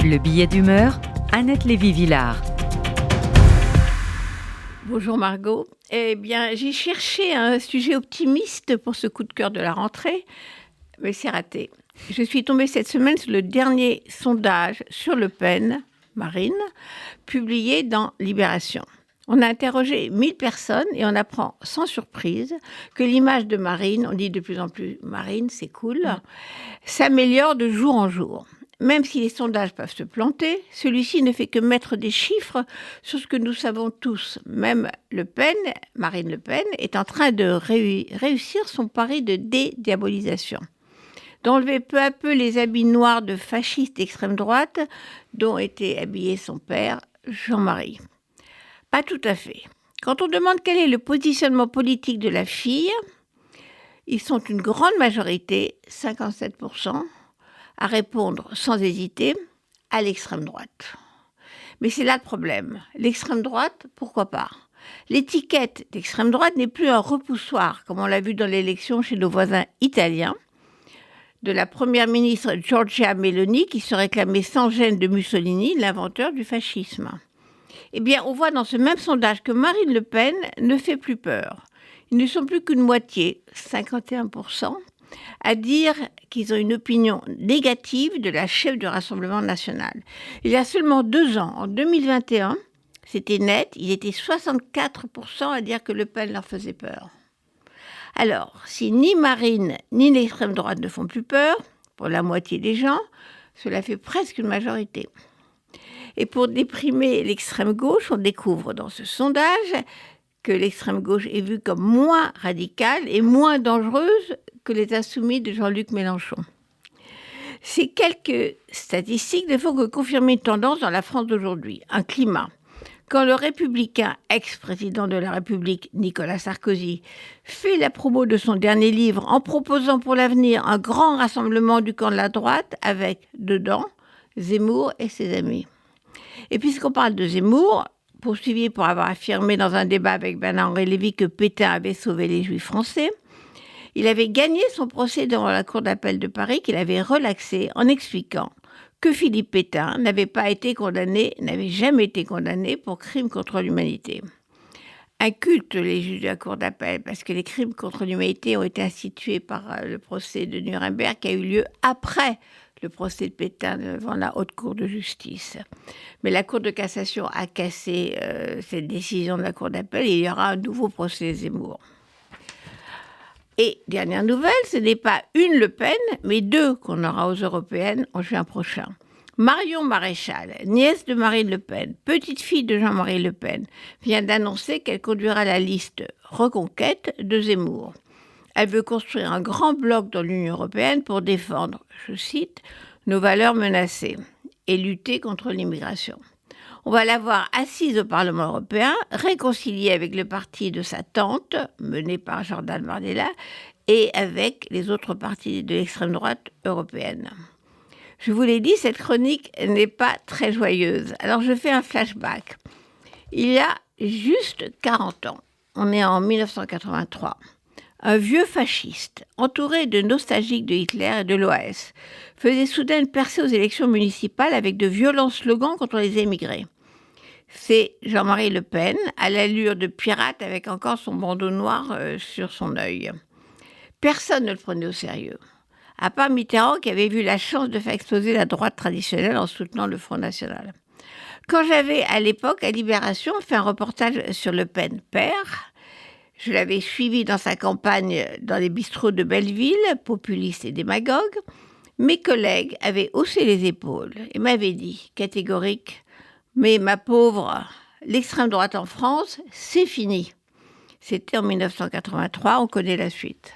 Le billet d'humeur, Annette Lévy-Villard. Bonjour Margot. Eh bien, j'ai cherché un sujet optimiste pour ce coup de cœur de la rentrée, mais c'est raté. Je suis tombée cette semaine sur le dernier sondage sur Le Pen, Marine, publié dans Libération. On a interrogé 1000 personnes et on apprend sans surprise que l'image de Marine, on dit de plus en plus Marine, c'est cool, s'améliore de jour en jour. Même si les sondages peuvent se planter, celui-ci ne fait que mettre des chiffres sur ce que nous savons tous. Même Marine Le Pen, est en train de réussir son pari de dédiabolisation. D'enlever peu à peu les habits noirs de fascistes d'extrême droite dont était habillé son père, Jean-Marie. Pas tout à fait. Quand on demande quel est le positionnement politique de la fille, ils sont une grande majorité, 57%, à répondre sans hésiter à l'extrême droite. Mais c'est là le problème. L'extrême droite, pourquoi pas ? L'étiquette d'extrême droite n'est plus un repoussoir, comme on l'a vu dans l'élection chez nos voisins italiens, de la première ministre Giorgia Meloni, qui se réclamait sans gêne de Mussolini, l'inventeur du fascisme. Eh bien, on voit dans ce même sondage que Marine Le Pen ne fait plus peur. Ils ne sont plus qu'une moitié, 51%, à dire qu'ils ont une opinion négative de la chef du Rassemblement national. Il y a seulement 2 ans, en 2021, c'était net, ils étaient 64% à dire que Le Pen leur faisait peur. Alors, si ni Marine ni l'extrême droite ne font plus peur, pour la moitié des gens, cela fait presque une majorité. Et pour déprimer l'extrême gauche, on découvre dans ce sondage que l'extrême gauche est vue comme moins radicale et moins dangereuse que les insoumis de Jean-Luc Mélenchon. Ces quelques statistiques ne font que confirmer une tendance dans la France d'aujourd'hui, un climat. Quand le républicain ex-président de la République, Nicolas Sarkozy, fait la promo de son dernier livre en proposant pour l'avenir un grand rassemblement du camp de la droite avec, dedans, Zemmour et ses amis. Et puisqu'on parle de Zemmour, poursuivi pour avoir affirmé dans un débat avec Bernard-Henri Lévy que Pétain avait sauvé les Juifs français, il avait gagné son procès devant la Cour d'appel de Paris qu'il avait relaxé en expliquant que Philippe Pétain n'avait jamais été condamné pour crimes contre l'humanité. Incultes les juges de la Cour d'appel, parce que les crimes contre l'humanité ont été institués par le procès de Nuremberg qui a eu lieu après le procès de Pétain devant la Haute Cour de justice. Mais la Cour de cassation a cassé cette décision de la Cour d'appel et il y aura un nouveau procès Zemmour. Et dernière nouvelle, ce n'est pas une Le Pen, mais 2 qu'on aura aux européennes en juin prochain. Marion Maréchal, nièce de Marine Le Pen, petite-fille de Jean-Marie Le Pen, vient d'annoncer qu'elle conduira la liste Reconquête de Zemmour. Elle veut construire un grand bloc dans l'Union européenne pour défendre, je cite, « nos valeurs menacées » et lutter contre l'immigration. On va la voir assise au Parlement européen, réconciliée avec le parti de sa tante, mené par Jordan Bardella, et avec les autres partis de l'extrême droite européenne. Je vous l'ai dit, cette chronique n'est pas très joyeuse. Alors je fais un flashback. Il y a juste 40 ans, on est en 1983, un vieux fasciste, entouré de nostalgiques de Hitler et de l'OAS, faisait soudain une percée aux élections municipales avec de violents slogans contre les émigrés. C'est Jean-Marie Le Pen, à l'allure de pirate avec encore son bandeau noir sur son œil. Personne ne le prenait au sérieux, à part Mitterrand qui avait vu la chance de faire exploser la droite traditionnelle en soutenant le Front National. Quand j'avais, à l'époque, à Libération, fait un reportage sur Le Pen père, je l'avais suivi dans sa campagne dans les bistrots de Belleville, populiste et démagogue, mes collègues avaient haussé les épaules et m'avaient dit, catégorique, « Mais ma pauvre, l'extrême droite en France, c'est fini ». C'était en 1983, on connaît la suite.